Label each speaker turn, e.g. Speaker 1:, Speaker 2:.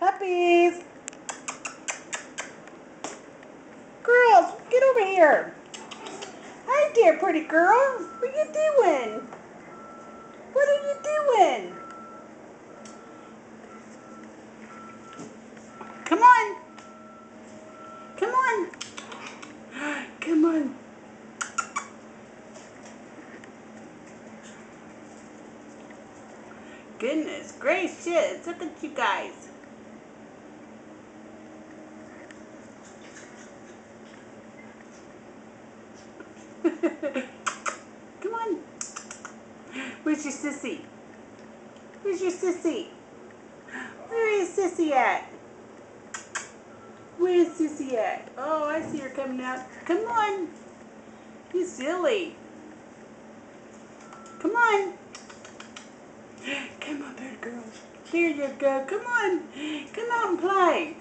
Speaker 1: Puppies. Girls, get over here. Hi there, pretty girl. What are you doing? What are you doing? Come on. Come on. Come on. Goodness gracious. Look at you guys. Come on. Where's your sissy? Where's your sissy? Where is sissy at? Where is sissy at? Oh, I see her coming out. Come on. You silly. Come on. Come on, bird girl. There you go. Come on. Come out and play.